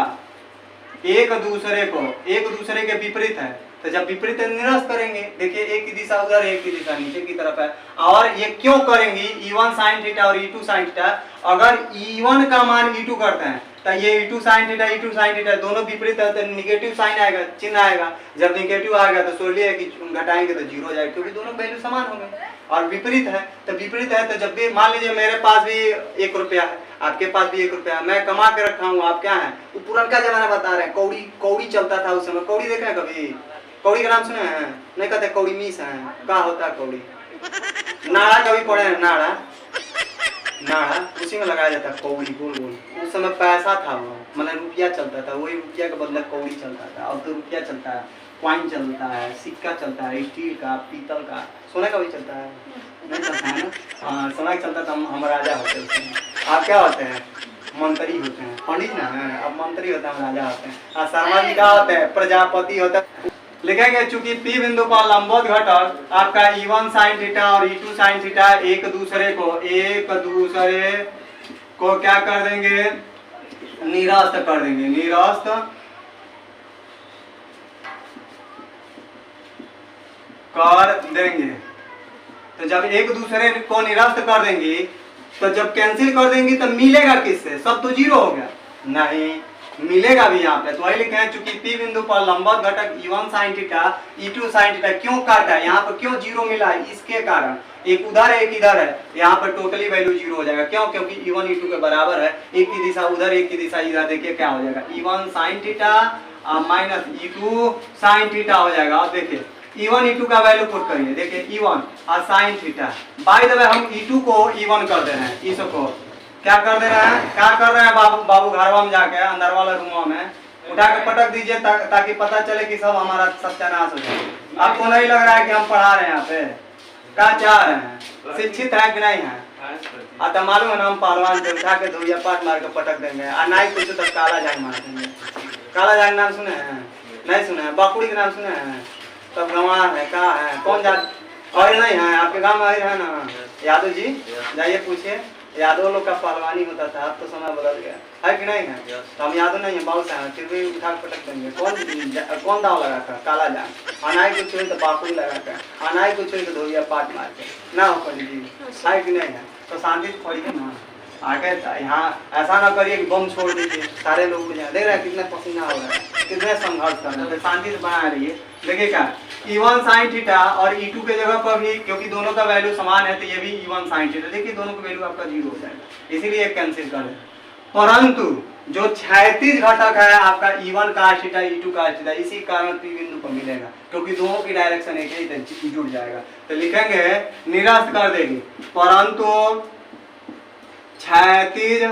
एक दूसरे के विपरीत है, तो जब विपरीत है निरस्त करेंगे। देखिए एक की दिशा उधर, एक की दिशा नीचे की तरफ है। और ये क्यों करेंगी E1 sin थीटा और E2 sin थीटा? अगर E1 का मान E2 करते हैं तो ये E2 sin थीटा दोनों विपरीत है, तो निगेटिव साइन आएगा, चिन्ह आएगा। जब निगेटिव आएगा तो सोलिए कि घटाएंगे तो जीरो हो जाएगा, क्योंकि दोनों वैल्यू समान हो गए। और विपरीत है तो जब भी मान लीजिए मेरे पास भी 1 रुपया है, आपके पास भी 1 रुपया है, मैं कमा के रखा हूँ, आप क्या है वो पुराना जमाना बता रहे हैं, कौड़ी चलता था उस समय। कौड़ी देखे हैं कभी? कौड़ी का नाम सुने हैं? नहीं कहते कौड़ी मीस है, क्या होता है कौड़ी? नाड़ा कभी पढ़े हैं? नाड़ा उसी में लगाया जाता है, कौड़ी गोल गोल। उस समय पैसा था वो, मतलब रुपया चलता था, वही रुपया के बदले कौड़ी चलता था। अब तो रुपया चलता है, कॉइन चलता है, सिक्का चलता है, स्टील का, पीतल का, सोने का भी चलता है, नहीं चलता है ना? हाँ, सोना चलता था, हम राजा होते हैं। आप क्या होते हैं? मंत्री होते हैं, पंडित ना है, अब मंत्री होते हैं, राजा होते हैं। और शर्मा जी क्या होते हैं? प्रजापति होते हैं। लिखेंगे चूंकि P बिंदु पर लंबवत घटक आपका E1 sin थीटा और E2 sin थीटा एक दूसरे को क्या कर देंगे? निरस्त कर देंगे, निरस्त कर देंगे। तो जब एक दूसरे को निरस्त कर देंगे तो जब कैंसिल कर देंगे तो मिलेगा किससे? सब तो जीरो हो गया, नहीं मिलेगा भी यहाँ पे। तो वही लिखे हैं चूंकि P बिंदु पर लंबवत घटक E1 sin theta E2 sin theta क्यों काटा है यहाँ पर, क्यों जीरो मिला है? इसके कारण एक उधर है एक इधर है, यहाँ पर टोटली वैल्यू जीरो हो जाएगा। क्यों? क्योंकि E1 E2 के बराबर है, एक की दिशा उधर एक की दिशा इधर। देखिए क्या हो जाएगा, E1 sin theta minus E2 sin theta हो जाएगा। अब देखिए E1 E2 का वैल्यू पुट करिए, देखिए E1 और sin theta. By the way हम E2 को E1 कर दे रहे हैं, इसको क्या कर दे रहे हैं? क्या कर रहे हैं बाबू घरवा में जाके अंदर वाला रूम में उठा के पटक दीजिए ताकि पता चले कि सब हमारा सत्यानाश हो जाए। आपको नहीं लग रहा है कि हम पढ़ा रहे हैं यहाँ पे? क्या चाह रहे हैं? शिक्षित है कि नहीं है? आता मालूम है ना, हम पहलवान से उठा के धोइया पाट मार के पटक देंगे। और नहीं कुछ तो काला जाग मार देंगे। काला जाग नाम सुने हैं? नहीं सुने हैं? बाकुड़ी के नाम सुने हैं? तब गंवार है, क्या है, कौन जात? और नहीं है आपके गाँव में? है ना यादव जी, जाइए पूछिए, यादव लोग का पहलवानी होता था। अब तो समय बदल गया है कि नहीं है? तो हम यादव नहीं है, बहुत सा है, फिर भी उठा पटक देंगे। कौन दाव लगा कर? काला जान। अनाई कुछ हुई तो बाकुड़ी लगा कर, अनाई कुछ हुई तो धोइया पाट मार के ना हो पंडित जी, है कि नहीं है? तो शांति से पढ़िए ना आगे। यहाँ ऐसा ना करिए कि बम छोड़ दीजिए, सारे लोग देख रहे हैं कितने पसीना हो रहा है, कितने संघर्ष कर रहे हैं। शांति से बना रहिए। देखिए क्या E1 sin थीटा और E2 के जगह पर भी, क्योंकि दोनों का वैल्यू समान है, तो ये भी E1 sin थीटा। देखिए दोनों का वैल्यू आपका जीरो हो जाएगा, इसीलिए कैंसिल कर दें। परंतु जो क्षैतिज घटक है आपका E1 cos theta E2 cos theta, इसी कारण P बिंदु पर मिलेगा, क्योंकि दोनों की डायरेक्शन एक ही, जुड़ जाएगा। तो लिखेंगे निरस्त कर देगी, परंतु क्षैतिज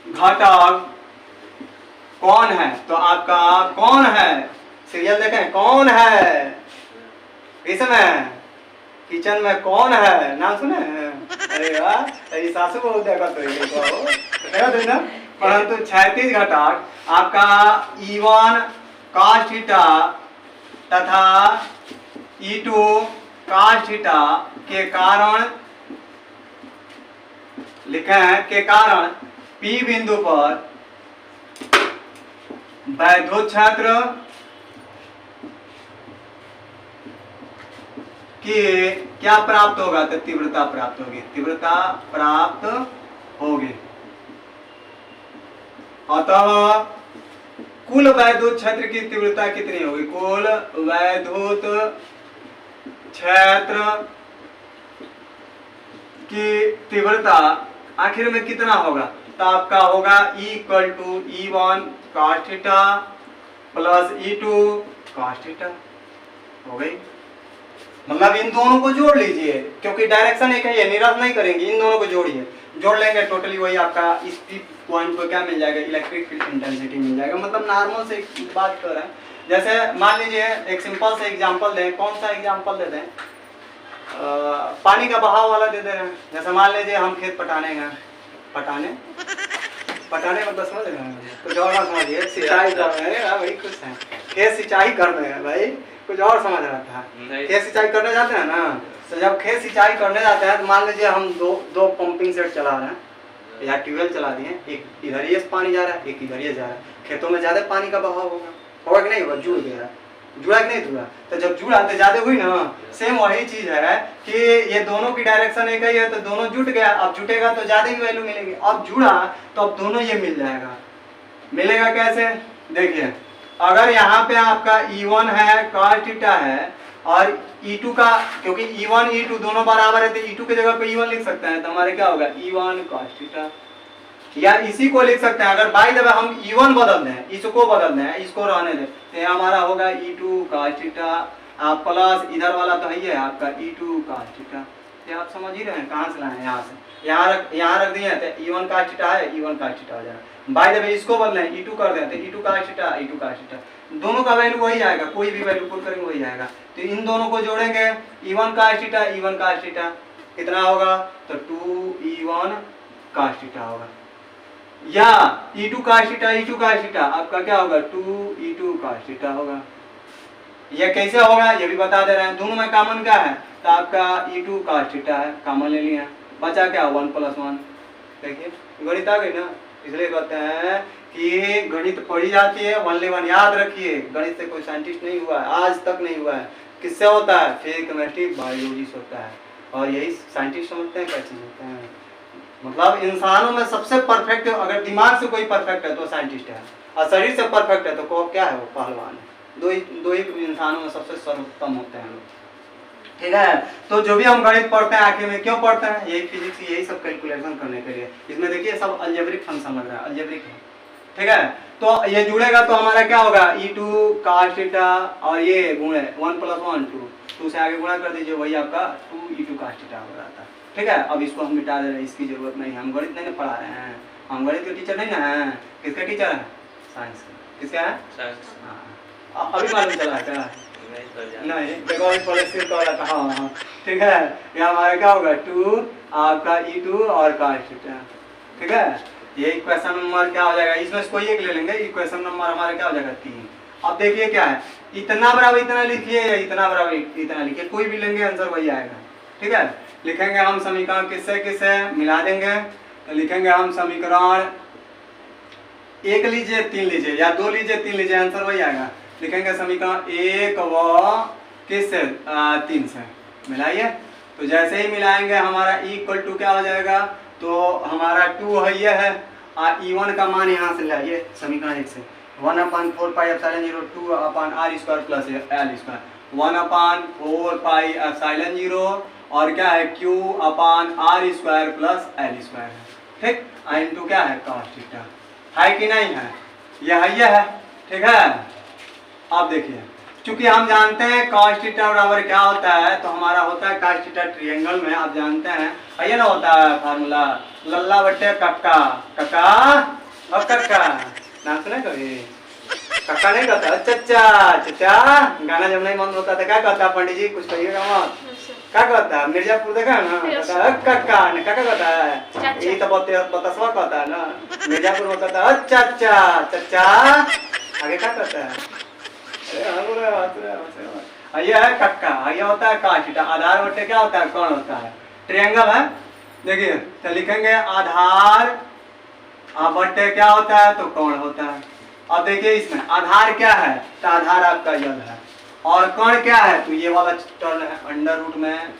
घटक कौन है? तो आपका कौन है? सीरियल देखें, कौन है इसमें? किचन में कौन है? नाम सुने? अरे वाह, तेरी सासू बहुत देखा तो ना। परंतु क्षैतिज घटक आपका E1 cos थीटा तथा E2 cos थीटा के कारण लिखे हैं, के कारण P बिंदु पर वैद्युत क्षेत्र की क्या प्राप्त होगा? तो तीव्रता प्राप्त होगी, तीव्रता प्राप्त होगी। अतः कुल वैद्युत क्षेत्र की तीव्रता कितनी होगी? कुल वैद्युत क्षेत्र की तीव्रता आखिर में कितना होगा? तो आपका होगा E1 cos theta plus E2 cos theta हो गई। मतलब इन दोनों को जोड़ लीजिए, क्योंकि डायरेक्शन एक है, निरस्त नहीं करेंगे, इन दोनों को जोड़िए, जोड़ लेंगे टोटली वही आपका इस पॉइंट पर क्या मिल जाएगा? इलेक्ट्रिक फील्ड इंटेंसिटी मिल जाएगा। मतलब नॉर्मल से एक बात कर रहे हैं, जैसे मान लीजिए एक सिंपल से एग्जांपल दें। कौन सा एग्जांपल दे दें? पानी का बहाव वाला दे दे रहे हैं। जैसे मान लीजिए हम खेत पटाने गए, पटाने मतलब समझ रहे हैं, कुछ और ना समझिए, सिंचाई कर रहे हैं, वही खुश हैं। खेत सिंचाई करते हैं भाई, कुछ और समझ रहा था। खेत सिंचाई करने जाते हैं ना, तो जब खेत सिंचाई करने जाते हैं तो मान लीजिए हम दो पंपिंग सेट चला रहे हैं या ट्यूबवेल चला दिए, एक इधर ही पानी जा रहा है, एक इधर ही जा रहा है। खेतों में ज्यादा पानी का बहाव होगा कि नहीं होगा? जुड़ गया, जुड़ा कि नहीं जुड़ा? तो जब जुड़ा तो ज्यादा हुई ना। सेम वही चीज है कि ये दोनों की डायरेक्शन एक ही है, तो दोनों जुट गया। अब जुटेगा तो ज्यादा ही वैल्यू मिलेगी। अब जुड़ा तो अब दोनों ये मिल जाएगा। मिलेगा कैसे? देखिए, अगर यहाँ पे आपका E1 है, cos थीटा है, और E2 का, क्योंकि E1 E2 दोनों बराबर है तो E2 की जगह पे E1 लिख सकते हैं, तो हमारे क्या होगा? E1 cos theta. या इसी को लिख सकते हैं, अगर बाई द वे हम E1 बदल दें, इसको बदल दें, इसको रहने दें, तो हमारा होगा E2 cos थीटा प्लस इधर वाला तो है आपका E2 cos थीटा। ये आप समझ ही रहे हैं, कहाँ से लाए हैं? यहाँ से यहाँ रख दिए तो E1 cos थीटा है, E1 cos थीटा हो जाएगा। बाय द वे इसको बदलें, E2 कर दें तो E2 cos theta, E2 cos theta, दोनों का वैल्यू वही आएगा, कोई भी वैल्यू पुट करेंगे वही आएगा। तो इन दोनों को जोड़ेंगे, E1 cos theta, E1 cos theta कितना होगा? तो 2E1 cos थीटा होगा। या E2 cos theta, E2 cos theta आपका क्या होगा? 2E2 cos थीटा होगा। ये कैसे होगा ये भी बता दे रहे हैं। दोनों में कॉमन क्या है? तो आपका E2 cos थीटा है, कॉमन ले लिया, बचा क्या? 1 + 1। देखिए गणित आ गई ना, इसलिए कहते हैं कि गणित पढ़ी जाती है, 1 याद रखिए। गणित से कोई साइंटिस्ट नहीं हुआ है, आज तक नहीं हुआ है। किससे होता है? फिजिक्स, केमिस्ट्री, बायोलॉजी से होता है। और यही साइंटिस्ट समझते हैं क्या चीज होते हैं। मतलब इंसानों में सबसे परफेक्ट, अगर दिमाग से कोई परफेक्ट है तो साइंटिस्ट है, और शरीर से परफेक्ट है तो क्या है? वो पहलवान है। दो ही इंसानों में सबसे सर्वोत्तम होते हैं लोग। ठीक है, तो जो भी हम गणित पढ़ते हैं आखिर में क्यों पढ़ते हैं? यही फिजिक्स, यही सब कैलकुलेशन करने के लिए। इसमें देखिए सब अलजेब्रिक फंक्शन लग रहा है, अलजेब्रिक है। ठीक है, तो ये जुड़ेगा तो हमारा क्या होगा? E2 cos थीटा और ये गुणे 1 + 1 2 से आगे गुणा कर दीजिए, वही आपका 2E2 cos थीटा हो रहा था। ठीक है, अब इसको हम मिटा दे रहे हैं, इसकी जरूरत नहीं है। हम गणित नहीं पढ़ा रहे हैं, हम गणित के टीचर नहीं ना है। किसके टीचर है? साइंस के। किसका है? साइंस। हाँ, अभी मालूम चला है क्या? नहीं, देखो अभी पहले सिर तो रहा था। हाँ, ठीक है, ये हमारा क्या होगा? 2 आपका E2 और cos थीटा। ठीक है, ये इक्वेशन नंबर क्या हो जाएगा? इसमें से कोई एक ले लेंगे। इक्वेशन नंबर हमारा क्या हो जाएगा? 3। अब देखिए क्या है, इतना बराबर इतना लिखिए या इतना बराबर इतना लिखिए, कोई भी लेंगे आंसर वही आएगा। ठीक है, लिखेंगे हम समीकरण किससे किससे मिला देंगे, तो लिखेंगे हम समीकरण 1 लीजिए, 3 लीजिए, या 2 लीजिए, 3 लीजिए, आंसर वही आएगा। लिखेंगे समीकरण 1 व किससे? 3 से मिलाइए। तो जैसे ही मिलाएंगे हमारा E क्या हो जाएगा? तो हमारा 2 है, ये है, E1 का मान यहाँ से लाइए समीकरण 1 से, 1/4πε0 2/r² + l², 1/4πε0 और क्या है? Q/r² + l² है। ठीक, इंटू क्या है? cos थीटा है कि नहीं है? ये है। ठीक है, अब देखिए, चूंकि हम जानते हैं cos थीटा बराबर क्या होता है, तो हमारा होता है cos थीटा ट्रायंगल में, आप जानते हैं ये ना होता है फार्मूला, लल्ला बट्टे कक्का, कक्का और कक्का। नाम सुने कभी? कक्का नहीं कहता, चचा चचा। गाना जब नहीं मन होता था क्या कहता? पंडित जी कुछ कहिएगा मत, क्या कहता? मिर्जापुर देखा है ना, कहता है कक्का, काका कहता है, ये तो बतसवा कहता है ना। मिर्जापुर में कहता है चचा चचा, आगे क्या कहता है? ये है कक्का, ये होता है cos थीटा। आधार बट्टे क्या होता है? कोण होता है। ट्रायंगल है, देखिए, तो लिखेंगे आधार बट्टे क्या होता है? तो कोण होता है। अब देखिए इसमें आधार क्या है? तो आधार आपका यल है, और कोण क्या है? तो ये वाला टर्म है, अंडर रूट में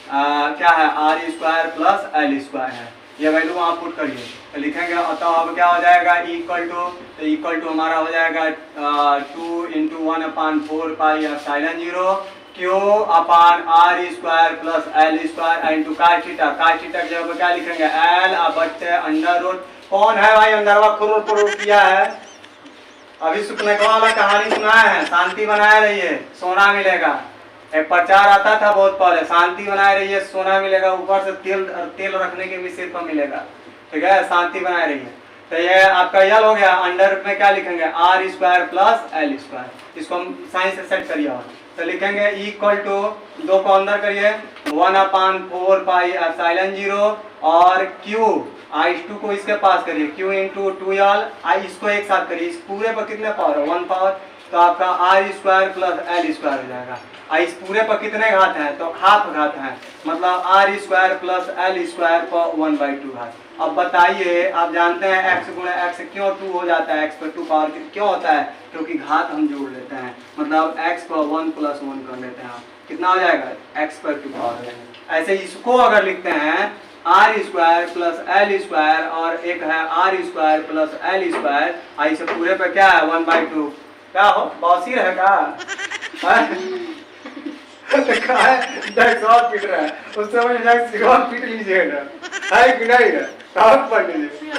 क्या है? r² + l² है। ये वैल्यू वहाँ पुट करिए, तो लिखेंगे, तो अब क्या हो जाएगा? इक्वल टू हमारा हो जाएगा 2 × 1/4πε0 Q/r² + l² into cos theta. cos theta की जगह क्या लिखेंगे? l/√। कौन है भाई अंदरवा खुर किया है? अभी सुपनेका वाला कहानी सुनाया है, शांति बनाए रहिए सोना मिलेगा। एक प्रचार आता था बहुत पहले, शांति बनाए रहिए सोना मिलेगा, ऊपर से तेल रखने के भी सिर पर मिलेगा। ठीक है, शांति बनाए रहिए। तो ये आपका यल हो गया। अंडर में क्या लिखेंगे? r² + l²। इसको हम साइन से सेट करिए, तो लिखेंगे इक्वल टू, दो को अंदर करिए, 1/4πε0 और Q I2 को इसके पास करिए, Q × 2l, इसको एक साथ करिए, इस पूरे पर कितने पावर है? 1 पावर। तो आपका R square plus L square हो जाएगा। और इस पूरे पर कितने घात हैं, तो हाफ घात हैं, मतलब R square plus L square पर 1/2 घात। अब बताइए, आप जानते हैं x गुणा x क्यों 2 हो जाता है, x पर 2 पावर क्यों होता है, क्योंकि घात हम जोड़ लेते हैं, मतलब x पर 1 + 1 कर लेते हैं, कितना हो जाएगा x पर 2 पावर। ऐसे इसको अगर लिखते हैं R square plus L square और एक है R square plus L square, ऐसे पूरे पे क्या है 1/2, क्या हो बौसी रहेगा और पीट रहा है उससे और पीट लीजिएगा, है कि नहीं है, और पढ़ लीजिए।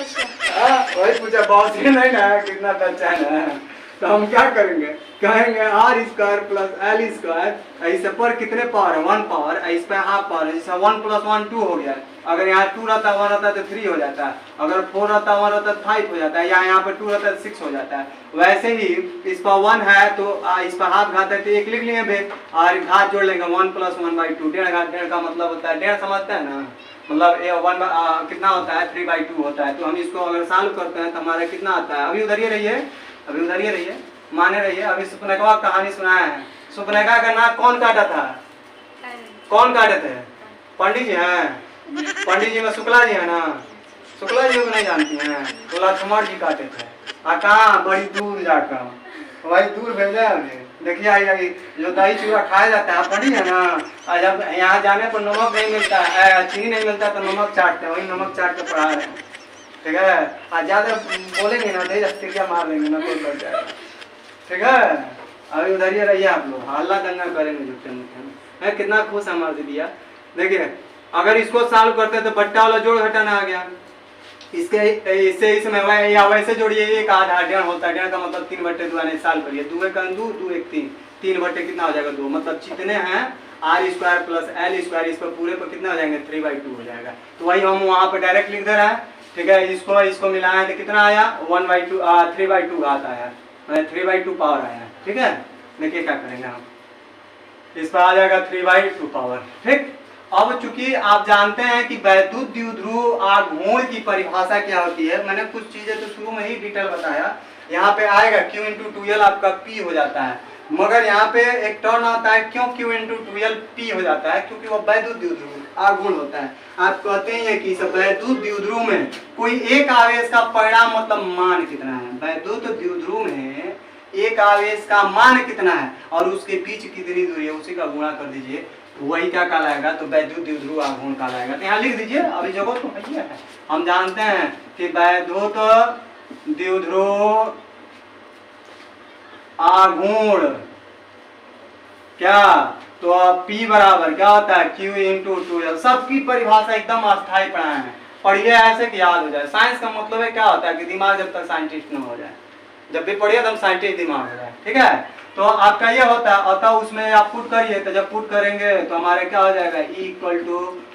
वही पूछा बौसी नहीं ना कितना अच्छा है ना, तो हम क्या करेंगे, कहेंगे R square plus L square, ऐसे पर कितने पावर है 1 पावर, इस पे हाफ पावर है, जैसे 1 + 1 2 हो गया। अगर यहाँ 2 रहता 1 रहता तो 3 हो जाता है, अगर 4 रहता 1 रहता 5 हो जाता है, या यहाँ पे 2 रहता है 6 हो जाता है। वैसे ही इस पर 1 है तो इस पर हाफ घात है तो 1 लिख लिए भाई, और घात जोड़ लेंगे 1 + 1/2, डेढ़ घात, डेढ़ का मतलब होता है डेढ़, समझते हैं ना, मतलब ये 1 कितना होता है 3/2 होता है। तो हम इसको अगर सॉल्व करते हैं तो हमारा कितना आता है, अभी उधर ही रहिए, अभी उधर ही रहिए, माने रहिए। अभी सुपनेखा कहानी सुनाया है, सुपनेखा का नाक कौन काटा था, कौन काटे थे, पंडित जी हैं, पंडित जी में शुक्ला जी है ना, शुक्ला जी को नहीं जानती हैं, तो लक्ष्मण जी काटे थे। कहाँ, बड़ी दूर जाकर, वही दूर भेजा है। देखिए आई जो दही चूड़ा खाया जाता है पंडित है ना, और जब यहाँ जाने पर नमक नहीं मिलता है, चीनी नहीं मिलता तो नमक चाटते हैं, वही नमक चाट के पढ़ा रहे हैं, ठीक है। आज ज्यादा बोलेंगे ना तो क्या मार देंगे ना, कोई कर जाएगा, ठीक है। अभी उधर ही रहिए आप लोग, हल्ला दंगा करेंगे झूठे मूठे। मैं कितना खुश है मार दिया। देखिए अगर इसको सॉल्व करते तो बट्टा वाला जोड़ घटाना आ गया, इसके इससे इसमें या वैसे जोड़िए, 1 आधा डेढ़ होता है, डेढ़ का मतलब 3/2 आने साल करिए, 2 1 2 2 1 3, 3/, कितना हो जाएगा 2, मतलब जितने हैं R square plus L square, इस पर पूरे पर कितना हो जाएंगे 3/2 हो जाएगा। तो वही हम वहाँ पर डायरेक्ट लिख दे रहे हैं, ठीक है। इसको मिलाएं तो कितना आया 1/2 3/2 घात आया, 3/2 पावर आया, ठीक है। देखिए क्या करेंगे हम, इस पर आ जाएगा 3/2 पावर, ठीक। अब चूंकि आप जानते हैं कि वैद्युत द्विध्रुव आघूर्ण की परिभाषा क्या होती है, मैंने कुछ चीजें तो शुरू में ही डिटेल बताया। यहाँ पे आएगा Q × 2L आपका P हो जाता है, मगर यहाँ पे एक टर्न आता है क्यों Q × 2L P हो जाता है, क्योंकि वो वैद्युत द्विध्रुव आघूर्ण होता है। आप कहते हैं कि वैद्युत द्विध्रुव में कोई एक आवेश का परिणाम मतलब मान कितना है, वैद्युत द्विध्रुव में एक आवेश का मान कितना है और उसके बीच कितनी दूरी है, उसी का गुणा कर दीजिए, वही क्या कहलाएगा, तो वैद्युत द्विध्रुव आघूर्ण कहलाएगा। तो यहाँ लिख दीजिए, अभी जगह तो है, हम जानते हैं कि वैद्युत द्विध्रुव आघूर्ण क्या, तो P बराबर क्या होता है Q × 2L। सबकी परिभाषा एकदम अस्थायी पढ़ाए हैं, पढ़िए ऐसे कि याद हो जाए। साइंस का मतलब है क्या होता है कि दिमाग जब तक साइंटिस्ट न हो जाए, जब भी पढ़िए तब साइंटिस्ट दिमाग हो जाए, ठीक है। तो आपका ये होता है, अतः उसमें आप पुट करिए, तो जब पुट करेंगे तो हमारे क्या हो जाएगा =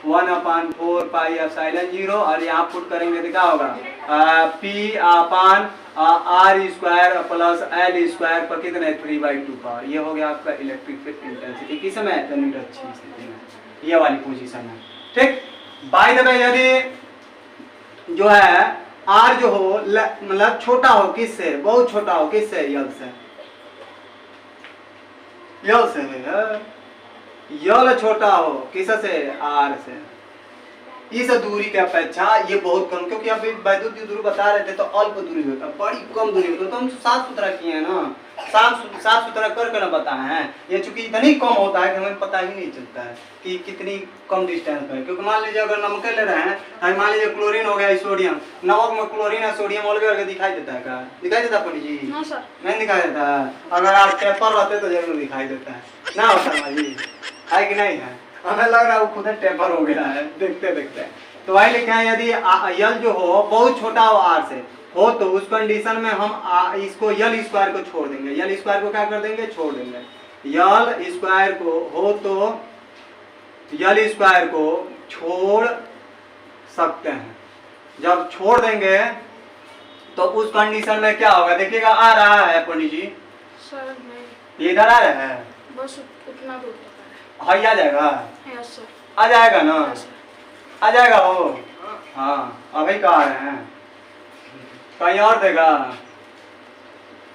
1/4 पाई एप्सिलॉन 0, और यहाँ पुट करेंगे तो क्या होगा P/r² प्लस एल स्क्वायर पर कितने 3/2 पावर। ये हो गया आपका इलेक्ट्रिक फील्ड इंटेंसिटी किस समय, अच्छी स्थिति में, ये वाली पोजीशन है, ठीक। बाय द वे यदि जो है आर जो हो मतलब छोटा हो किससे, बहुत छोटा हो किससे, यल से, यल से है, यल छोटा हो किससे, आर से, इस दूरी की अपेक्षा ये बहुत कम, क्योंकि अभी वैद्युत द्विध्रुव बता रहे थे तो अल्प दूरी होता है, बड़ी कम दूरी होता है, तो हम साफ सुथरा किए हैं ना, साफ सुथरा करके ना बताए हैं। ये चूंकि इतनी कम होता है कि हमें पता ही नहीं चलता है कि कितनी कम डिस्टेंस पर है, क्योंकि मान लीजिए अगर नमक ले रहे हैं, मान लीजिए क्लोरीन हो गया सोडियम, नमक में क्लोरीन है सोडियम अलग करके दिखाई देता है, क्या दिखाई देता पंडित जी, नहीं दिखाई देता है। अगर आप टेपर रहते तो जरूर दिखाई देता है ना, होता जी है कि नहीं है, हमें लग रहा है वो खुद टेपर हो गया है देखते देखते। तो वही लिखे हैं यदि यल जो हो बहुत छोटा हो आर से हो, तो उस कंडीशन में हम इसको यल स्क्वायर को छोड़ देंगे, यल स्क्वायर को क्या कर देंगे, छोड़ देंगे, यल स्क्वायर को हो तो यल स्क्वायर को छोड़ सकते हैं। जब छोड़ देंगे तो उस कंडीशन में क्या होगा, देखिएगा आ रहा है पंडित जी, सर नहीं, इधर आ रहा है, बस उतना दूर तक हाँ आ जाएगा, है सर, आ जाएगा ना, आ जाएगा वो, हाँ अभी कहा रहे हैं, कहीं और देगा,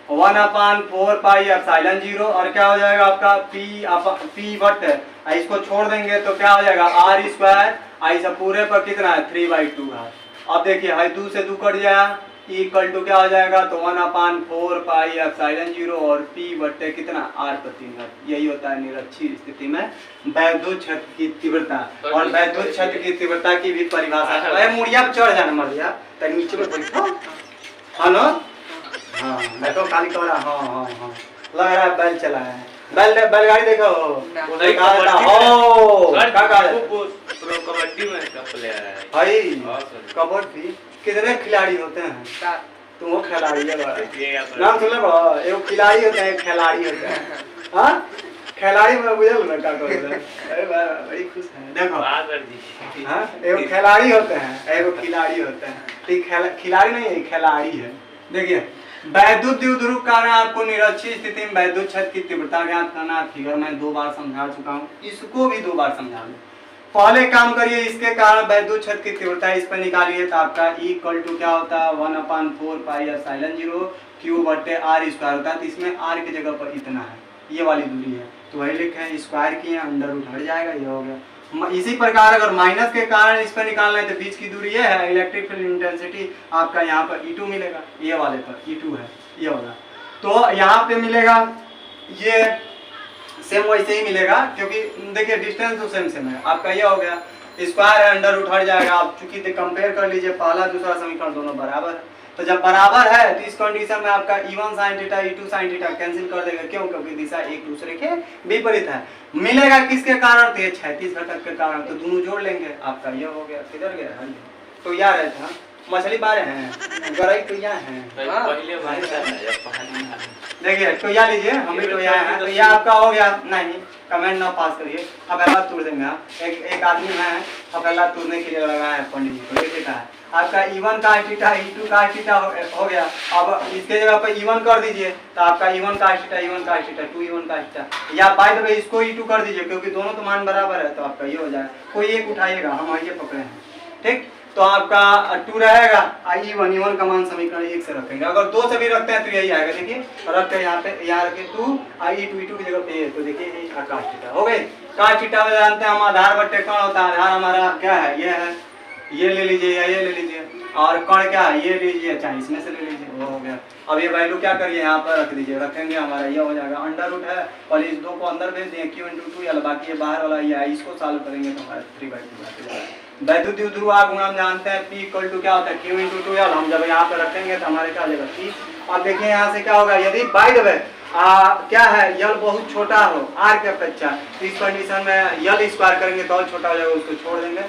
1/4 पाई एप्सिलॉन 0 और क्या हो जाएगा आपका पी बट है, इसको छोड़ देंगे तो क्या हो जाएगा आर स्क्वायर, ऐसा पूरे पर कितना है 3/2 है। अब देखिए हाई 2 से 2 कट जाए इक्वल टू क्या हो जाएगा तो 1/4 पाई एप्सिलॉन 0 और पी बट्टे कितना आर प्रति घात। यही होता है निरक्षीय स्थिति में वैद्युत क्षेत्र की तीव्रता। और वैद्युत क्षेत्र की तीव्रता की भी परिभाषा है। मुड़िया पे चढ़ जाना मर गया तो नीचे में बैठो। हाँ ना, हाँ बैठो काली कमरा। हाँ हाँ हाँ लग रहा है बैल चला है, बैलगाड़ी देखो कबड्डी में कप ले आया है भाई। कबड्डी कितने खिलाड़ी होते हैं? तुम वो खिलाड़ी है नाम सुन लो, एक खिलाड़ी होते हैं एक खिलाड़ी होते हैं। हाँ खिलाड़ी में बुझल ना का अरे बड़ी खुश है देखो। हाँ एक खिलाड़ी होते हैं एक खिलाड़ी होते हैं, ठीक खिलाड़ी नहीं है खिलाड़ी है। देखिए वैद्युत द्विध्रुव कारण आपको निरक्षीय स्थिति में वैद्युत क्षेत्र की तीव्रता ज्ञात करना। फिगर मैं 2 बार समझा चुका हूँ, इसको भी 2 बार समझा दूँ। पहले काम करिए इसके कारण वैद्युत क्षेत्र की तीव्रता इस पर निकालिए तो आपका E इक्वल टू क्या होता है 1/4 पाई एप्सिलॉन 0 क्यू बट्टे आर स्क्वायर होता है। तो इसमें आर की जगह पर इतना है, ये वाली दूरी है तो वही लिखे स्क्वायर किए अंडर रूट हट जाएगा, ये हो गया। इसी प्रकार अगर माइनस के कारण इस पर निकालना है तो बीच की दूरी ये है, इलेक्ट्रिक फील्ड इंटेंसिटी आपका यहाँ पर E2 मिलेगा, ये वाले पर E2 है ये वाला। तो यहाँ पे मिलेगा ये सेम वैसे ही मिलेगा क्योंकि देखिए डिस्टेंस तो सेम है आपका। ये हो गया स्क्वायर है अंडर रूट हट जाएगा। आप चूंकि कंपेयर कर लीजिए पहला दूसरा समीकरण दोनों बराबर है, तो जब बराबर है तो इस कंडीशन में आपका E1 sin theta E2 sin theta cancel कर देगा। क्यों? क्योंकि दिशा एक दूसरे के विपरीत है। मिलेगा किसके कारण? तो ये क्षैतिज घटक के कारण, तो दोनों जोड़ लेंगे आपका ये हो गया। किधर गया? तो यार है था मछली बारे हैं गरई तो यहाँ है। देखिए तो यहाँ लीजिए हम भी तो यहाँ है, तो यह आपका हो गया। नहीं कमेंट ना पास करिए, हवेला तोड़ देंगे। एक आदमी है हवेला तोड़ने के लिए लगाया है पंडित जी को, ये देखा है आपका E1 का थीटा E2 का थीटा हो गया। अब इसके जगह पर E1 कर दीजिए तो आपका E1 का थीटा E1 का थीटा 2 E1 का थीटा, या बाय द वे इसको E2 कर दीजिए क्योंकि दोनों तो मान बराबर है तो आपका ये हो जाएगा। कोई एक उठाइएगा, हम ये पकड़े हैं ठीक। तो आपका 2 रहेगा E1 का मान समीकरण 1 से रखेंगे। अगर 2 से भी रखते हैं तो यही आएगा। देखिए रखते हैं यहाँ पे, यहाँ रखे 2 E2 की जगह पे तो देखिए आकाश थीटा हो गई। काश थीटा में जानते हैं हम आधार बट्टे कण होता है। आधार हमारा क्या है? ये है, ये ले लीजिए या ये ले लीजिए, और कण क्या है? ये लीजिए चाहे इसमें से ले लीजिए, वो हो गया। अब ये वैल्यू क्या करिए यहाँ पर रख दीजिए, रखेंगे हमारा ये हो जाएगा अंडर रूट है और इस 2 को अंदर भेज दिए Q/2 या बाकी ये बाहर वाला ये इसको सॉल्व करेंगे तो हमारा 3/2। वैद्युत द्विध्रुव आघूर्ण हम जानते हैं P इक्वल टू क्या होता है Q/2 L। हम जब यहाँ पे रखेंगे तो हमारे क्या हो जाएगा P। अब देखिए यहाँ से क्या होगा, यदि बाय द वे क्या है L बहुत छोटा हो R के अपेक्षा, इस कंडीशन में L स्क्वायर करेंगे तो और छोटा हो जाएगा, उसको छोड़ देंगे